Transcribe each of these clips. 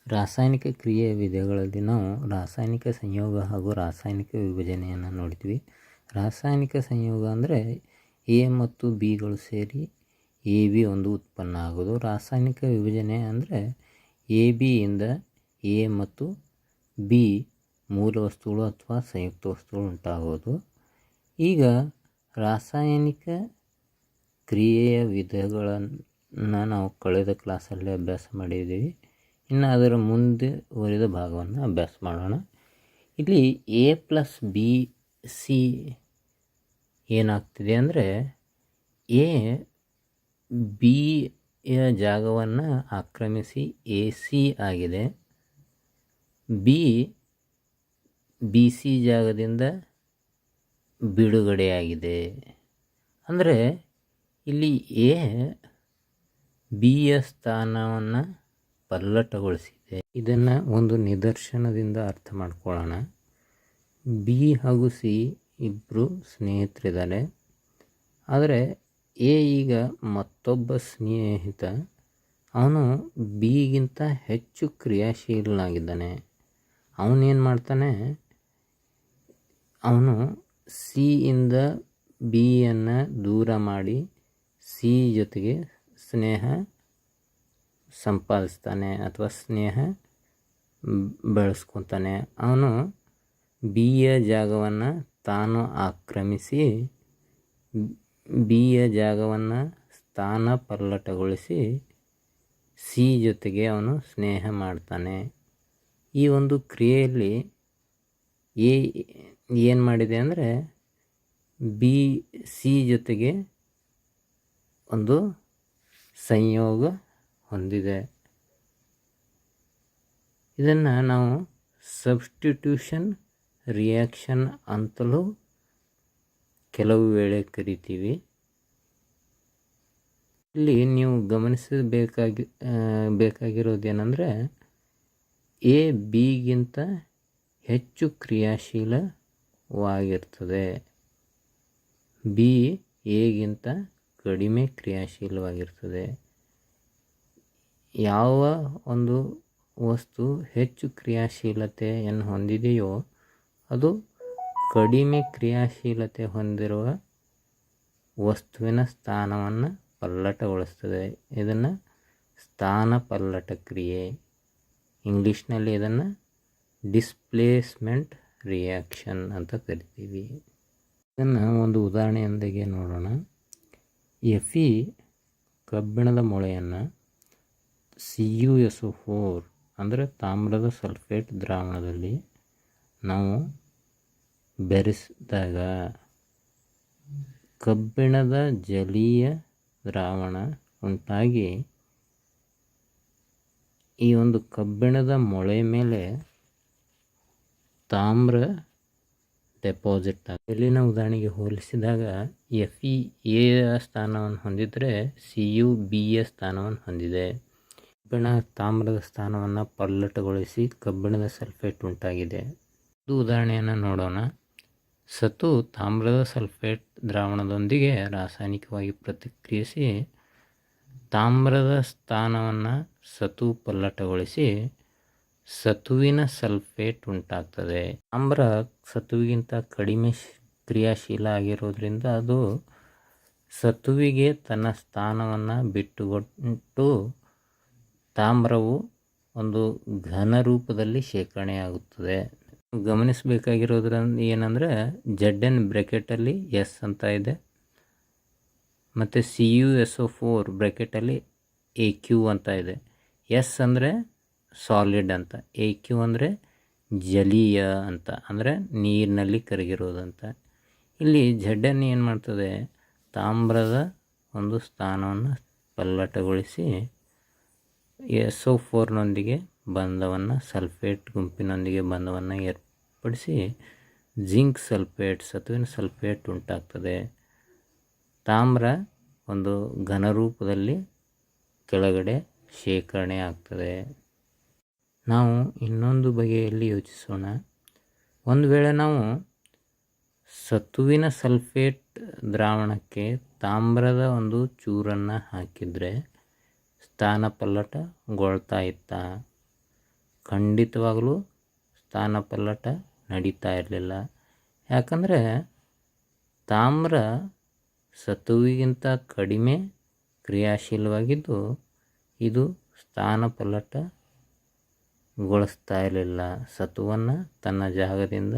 ರಾಸಾಯನಿಕ ಕ್ರಿಯೆಯ ವಿಧಗಳಲ್ಲಿ ನಾವು ರಾಸಾಯನಿಕ ಸಂಯೋಗ ಹಾಗೂ ರಾಸಾಯನಿಕ ವಿಭಜನೆಯನ್ನು ನೋಡ್ತೀವಿ. ರಾಸಾಯನಿಕ ಸಂಯೋಗ ಅಂದರೆ ಎ ಮತ್ತು ಬಿಗಳು ಸೇರಿ ಎ ಬಿ ಒಂದು ಉತ್ಪನ್ನ ಆಗೋದು. ರಾಸಾಯನಿಕ ವಿಭಜನೆ ಅಂದರೆ ಎ ಬಿಯಿಂದ ಎ ಮತ್ತು ಬಿ ಮೂಲ ವಸ್ತುಗಳು ಅಥವಾ ಸಂಯುಕ್ತ ವಸ್ತುಗಳು ಉಂಟಾಗೋದು. ಈಗ ರಾಸಾಯನಿಕ ಕ್ರಿಯೆಯ ವಿಧಗಳನ್ನು ನಾವು ಕಳೆದ ಕ್ಲಾಸಲ್ಲಿ ಅಭ್ಯಾಸ ಮಾಡಿದ್ದೀವಿ. ಇನ್ನು ಅದರ ಮುಂದುವರಿದ ಭಾಗವನ್ನು ಅಭ್ಯಾಸ ಮಾಡೋಣ. ಇಲ್ಲಿ ಎ ಪ್ಲಸ್ ಬಿ ಸಿ ಏನಾಗ್ತಿದೆ ಅಂದರೆ ಎ ಬಿಯ ಜಾಗವನ್ನು ಆಕ್ರಮಿಸಿ ಎ ಸಿ ಆಗಿದೆ. ಬಿ ಬಿ ಸಿ ಜಾಗದಿಂದ ಬಿಡುಗಡೆಯಾಗಿದೆ. ಅಂದರೆ ಇಲ್ಲಿ ಎ ಬಿಯ ಸ್ಥಾನವನ್ನು ಪಲ್ಲಟಗೊಳಿಸಿದೆ. ಇದನ್ನು ಒಂದು ನಿದರ್ಶನದಿಂದ ಅರ್ಥ ಮಾಡ್ಕೊಳ್ಳೋಣ. ಬಿ ಹಾಗೂ ಸಿ ಇಬ್ಬರು ಸ್ನೇಹಿತರಿದ್ದಾರೆ. ಆದರೆ ಎ ಈಗ ಮತ್ತೊಬ್ಬ ಸ್ನೇಹಿತ, ಅವನು ಬಿಗಿಂತ ಹೆಚ್ಚು ಕ್ರಿಯಾಶೀಲನಾಗಿದ್ದಾನೆ. ಅವನೇನು ಮಾಡ್ತಾನೆ, ಅವನು ಸಿಯಿಂದ ಬಿಯನ್ನು ದೂರ ಮಾಡಿ ಸಿ ಜೊತೆಗೆ ಸ್ನೇಹ ಸಂಪಾದಿಸ್ತಾನೆ ಅಥವಾ ಸ್ನೇಹ ಬೆಳೆಸ್ಕೊತಾನೆ. ಅವನು ಬಿಯ ಜಾಗವನ್ನು ತಾನು ಆಕ್ರಮಿಸಿ ಬಿಯ ಜಾಗವನ್ನು ಸ್ಥಾನ ಪಲ್ಲಟಗೊಳಿಸಿ ಸಿ ಜೊತೆಗೆ ಅವನು ಸ್ನೇಹ ಮಾಡ್ತಾನೆ. ಈ ಒಂದು ಕ್ರಿಯೆಯಲ್ಲಿ ಎ ಏನು ಮಾಡಿದೆ ಅಂದರೆ ಬಿ ಸಿ ಜೊತೆಗೆ ಒಂದು ಸಂಯೋಗ ಹೊಂದಿದೆ. ಇದನ್ನು ನಾವು ಸಬ್ಸ್ಟಿಟ್ಯೂಷನ್ ರಿಯಾಕ್ಷನ್ ಅಂತಲೂ ಕೆಲವು ವೇಳೆ ಕರಿತೀವಿ. ಇಲ್ಲಿ ನೀವು ಬೇಕಾಗಿರೋದೇನೆಂದರೆ ಎ ಬಿಗಿಂತ ಹೆಚ್ಚು ಕ್ರಿಯಾಶೀಲವಾಗಿರ್ತದೆ, ಬಿ ಎಗಿಂತ ಕಡಿಮೆ ಕ್ರಿಯಾಶೀಲವಾಗಿರ್ತದೆ. ಯಾವ ಒಂದು ವಸ್ತು ಹೆಚ್ಚು ಕ್ರಿಯಾಶೀಲತೆಯನ್ನು ಹೊಂದಿದೆಯೋ ಅದು ಕಡಿಮೆ ಕ್ರಿಯಾಶೀಲತೆ ಹೊಂದಿರುವ ವಸ್ತುವಿನ ಸ್ಥಾನವನ್ನು ಪಲ್ಲಟಗೊಳಿಸ್ತದೆ. ಇದನ್ನು ಸ್ಥಾನ ಪಲ್ಲಟ ಕ್ರಿಯೆ, ಇಂಗ್ಲೀಷ್ನಲ್ಲಿ ಇದನ್ನು ಡಿಸ್ಪ್ಲೇಸ್ಮೆಂಟ್ ರಿಯಾಕ್ಷನ್ ಅಂತ ಕರಿತೀವಿ. ಇದನ್ನು ಒಂದು ಉದಾಹರಣೆಯೊಂದಿಗೆ ನೋಡೋಣ. ಎಫಿ ಕಬ್ಬಿಣದ ಮೊಳೆಯನ್ನು CuSO4 ಅಂದರೆ ತಾಮ್ರದ ಸಲ್ಫೇಟ್ ದ್ರಾವಣದಲ್ಲಿ ನಾವು ಬೆರೆಸಿದಾಗ ಕಬ್ಬಿಣದ ಜಲೀಯ ದ್ರಾವಣ ಉಂಟಾಗಿ ಈ ಒಂದು ಕಬ್ಬಿಣದ ಮೊಳೆ ಮೇಲೆ ತಾಮ್ರ ಡೆಪಾಸಿಟ್ ಆಗಿದೆ. ಇಲ್ಲಿನ ಉದಾಹರಣೆಗೆ ಹೋಲಿಸಿದಾಗ Fe ಎ ಸ್ಥಾನವನ್ನು ಹೊಂದಿದರೆ Cu ಬಿಯ ಸ್ಥಾನವನ್ನು ಹೊಂದಿದೆ. ಕಬ್ಬಿಣ ತಾಮ್ರದ ಸ್ಥಾನವನ್ನು ಪಲ್ಲಟಗೊಳಿಸಿ ಕಬ್ಬಿಣದ ಸಲ್ಫೇಟ್ ಉಂಟಾಗಿದೆ. ಒಂದು ಉದಾಹರಣೆಯನ್ನು ನೋಡೋಣ. ಸತು ತಾಮ್ರದ ಸಲ್ಫೇಟ್ ದ್ರಾವಣದೊಂದಿಗೆ ರಾಸಾಯನಿಕವಾಗಿ ಪ್ರತಿಕ್ರಿಯಿಸಿ ತಾಮ್ರದ ಸ್ಥಾನವನ್ನು ಸತು ಪಲ್ಲಟಗೊಳಿಸಿ ಸತುವಿನ ಸಲ್ಫೇಟ್ ಉಂಟಾಗ್ತದೆ. ತಾಮ್ರ ಸತುವಿಗಿಂತ ಕಡಿಮೆ ಕ್ರಿಯಾಶೀಲ ಆಗಿರೋದ್ರಿಂದ ಅದು ಸತುವಿಗೆ ತನ್ನ ಸ್ಥಾನವನ್ನು ಬಿಟ್ಟುಕೊಟ್ಟು ತಾಮ್ರವು ಒಂದು ಘನ ರೂಪದಲ್ಲಿ ಶೇಖರಣೆಯಾಗುತ್ತದೆ. ಗಮನಿಸಬೇಕಾಗಿರೋದ್ರಿಂದ ಏನಂದರೆ ZN ಬ್ರ್ಯಾಕೆಟಲ್ಲಿ ಎಸ್ ಅಂತ ಇದೆ ಮತ್ತು CuSO4 ಬ್ರ್ಯಾಕೆಟಲ್ಲಿ AQ ಅಂತ ಇದೆ. ಎಸ್ ಅಂದರೆ ಸಾಲಿಡ್ ಅಂತ, AQ ಅಂದರೆ ಜಲೀಯ ಅಂತ, ಅಂದರೆ ನೀರಿನಲ್ಲಿ ಕರಗಿರೋದಂತ. ಇಲ್ಲಿ ZN ಏನು ಮಾಡ್ತದೆ, ತಾಮ್ರದ ಒಂದು ಸ್ಥಾನವನ್ನು ಪಲ್ಲಟಗೊಳಿಸಿ SO4ನೊಂದಿಗೆ ಬಂಧವನ್ನು, ಸಲ್ಫೇಟ್ ಗುಂಪಿನೊಂದಿಗೆ ಬಂಧವನ್ನು ಏರ್ಪಡಿಸಿ ಜಿಂಕ್ ಸಲ್ಫೇಟ್, ಸತುವಿನ ಸಲ್ಫೇಟ್ ಉಂಟಾಗ್ತದೆ. ತಾಮ್ರ ಒಂದು ಘನರೂಪದಲ್ಲಿ ಕೆಳಗಡೆ ಶೇಖರಣೆ ಆಗ್ತದೆ. ನಾವು ಇನ್ನೊಂದು ಬಗೆಯಲ್ಲಿ ಯೋಚಿಸೋಣ. ಒಂದು ವೇಳೆ ನಾವು ಸತುವಿನ ಸಲ್ಫೇಟ್ ದ್ರಾವಣಕ್ಕೆ ತಾಮ್ರದ ಒಂದು ಚೂರನ್ನು ಹಾಕಿದರೆ ಸ್ಥಾನ ಪಲ್ಲಟಗೊಳ್ತಾ ಇತ್ತ. ಖಂಡಿತವಾಗಲೂ ಸ್ಥಾನಪಲ್ಲಟ ನಡೀತಾ ಇರಲಿಲ್ಲ. ಯಾಕಂದರೆ ತಾಮ್ರ ಸತುವಿಗಿಂತ ಕಡಿಮೆ ಕ್ರಿಯಾಶೀಲವಾಗಿದ್ದು ಇದು ಸ್ಥಾನಪಲ್ಲಟಗೊಳಿಸ್ತಾ ಇರಲಿಲ್ಲ. ಸತುವನ್ನು ತನ್ನ ಜಾಗದಿಂದ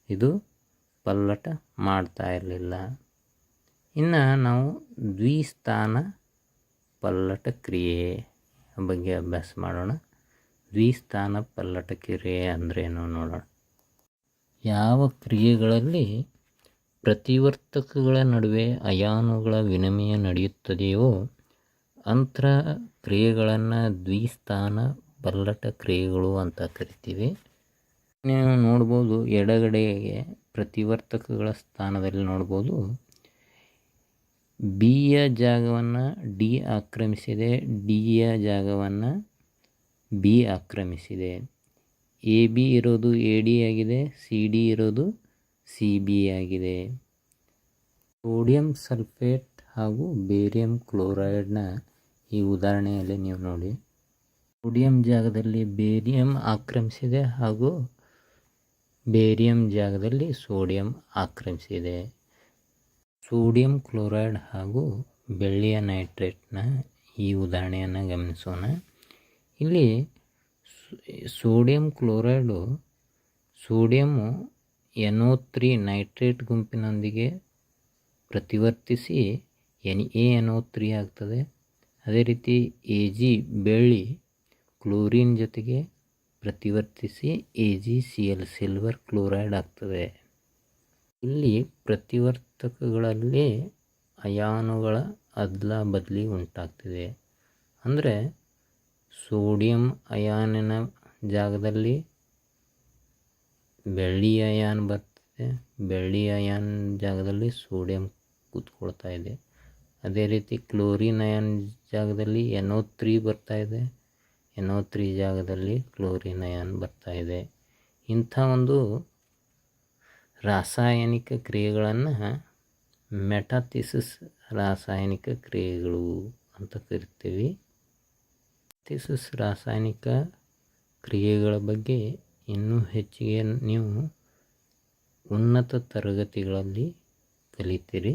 ಇದು ಪಲ್ಲಟ ಮಾಡ್ತಾ ಇರಲಿಲ್ಲ. ಇನ್ನು ನಾವು ದ್ವಿಸ್ಥಾನ ಪಲ್ಲಟ ಕ್ರಿಯೆ ಬಗ್ಗೆ ಅಭ್ಯಾಸ ಮಾಡೋಣ. ದ್ವಿಸ್ಥಾನ ಪಲ್ಲಟ ಕ್ರಿಯೆ ಅಂದ್ರೇನು ನೋಡೋಣ. ಯಾವ ಕ್ರಿಯೆಗಳಲ್ಲಿ ಪ್ರತಿವರ್ತಕಗಳ ನಡುವೆ ಅಯಾನುಗಳ ವಿನಿಮಯ ನಡೆಯುತ್ತದೆಯೋ ಅಂಥ ಕ್ರಿಯೆಗಳನ್ನು ದ್ವಿಸ್ಥಾನ ಪಲ್ಲಟ ಕ್ರಿಯೆಗಳು ಅಂತ ಕರಿತೀವಿ. ನೀವು ನೋಡ್ಬೋದು, ಎಡಗಡೆಗೆ ಪ್ರತಿವರ್ತಕಗಳ ಸ್ಥಾನದಲ್ಲಿ ನೋಡ್ಬೋದು ಬಿಯ ಜಾಗವನ್ನು ಡಿ ಆಕ್ರಮಿಸಿದೆ, ಡಿಯ ಜಾಗವನ್ನು ಬಿ ಆಕ್ರಮಿಸಿದೆ. ಎ ಬಿ ಇರೋದು ಎ ಡಿ ಆಗಿದೆ, ಸಿ ಡಿ ಇರೋದು ಸಿ ಬಿ ಆಗಿದೆ. ಸೋಡಿಯಂ ಸಲ್ಫೇಟ್ ಹಾಗೂ ಬೇರಿಯಂ ಕ್ಲೋರೈಡ್ನ ಈ ಉದಾಹರಣೆಯಲ್ಲಿ ನೀವು ನೋಡಿ, ಸೋಡಿಯಂ ಜಾಗದಲ್ಲಿ ಬೇರಿಯಂ ಆಕ್ರಮಿಸಿದೆ ಹಾಗೂ ಬೇರಿಯಂ ಜಾಗದಲ್ಲಿ ಸೋಡಿಯಂ ಆಕ್ರಮಿಸಿದೆ. ಸೋಡಿಯಂ ಕ್ಲೋರೈಡ್ ಹಾಗೂ ಬೆಳ್ಳಿಯ ನೈಟ್ರೇಟ್ನ ಈ ಉದಾಹರಣೆಯನ್ನು ಗಮನಿಸೋಣ. ಇಲ್ಲಿ sodium chloride sodium NO3 nitrate ಗುಂಪಿನೊಂದಿಗೆ ಪ್ರತಿವರ್ತಿಸಿ NaNO3 ಆಗ್ತದೆ. ಅದೇ ರೀತಿ Ag ಬೆಳ್ಳಿ ಕ್ಲೋರಿನ್ ಜೊತೆಗೆ ಪ್ರತಿವರ್ತಿಸಿ AgCl ಸಿಲ್ವರ್ ಕ್ಲೋರೈಡ್ ಆಗ್ತದೆ. ಇಲ್ಲಿ ಪ್ರತಿವರ್ತಕಗಳಲ್ಲಿ ಅಯಾನುಗಳ ಅದ್ಲಾ ಬದಲಿ ಉಂಟಾಗ್ತಿದೆ. ಅಂದರೆ ಸೋಡಿಯಂ ಅಯಾನಿನ ಜಾಗದಲ್ಲಿ ಬೆಳ್ಳಿ ಅಯಾನ್ ಬರ್ತದೆ, ಬೆಳ್ಳಿ ಅಯಾನ್ ಜಾಗದಲ್ಲಿ ಸೋಡಿಯಂ ಕೂತ್ಕೊಳ್ತಾ ಇದೆ. ಅದೇ ರೀತಿ ಕ್ಲೋರಿನ್ ಅಯಾನ್ ಜಾಗದಲ್ಲಿ NO3 ಬರ್ತಾ ಇದೆ, NO3 ಜಾಗದಲ್ಲಿ ಕ್ಲೋರಿನ್ ಅಯಾನ್ ಬರ್ತಾ ಇದೆ. ಇಂಥ ಒಂದು ರಾಸಾಯನಿಕ ಕ್ರಿಯೆಗಳನ್ನು ಮೆಟಾಥಿಸಿಸ್ ರಾಸಾಯನಿಕ ಕ್ರಿಯೆಗಳು ಅಂತ ಕರಿತೀವಿ. ಮೆಟಾಥಿಸಿಸ್ ರಾಸಾಯನಿಕ ಕ್ರಿಯೆಗಳ ಬಗ್ಗೆ ಇನ್ನೂ ಹೆಚ್ಚಿಗೆ ನೀವು ಉನ್ನತ ತರಗತಿಗಳಲ್ಲಿ ಕಲಿತೀರಿ.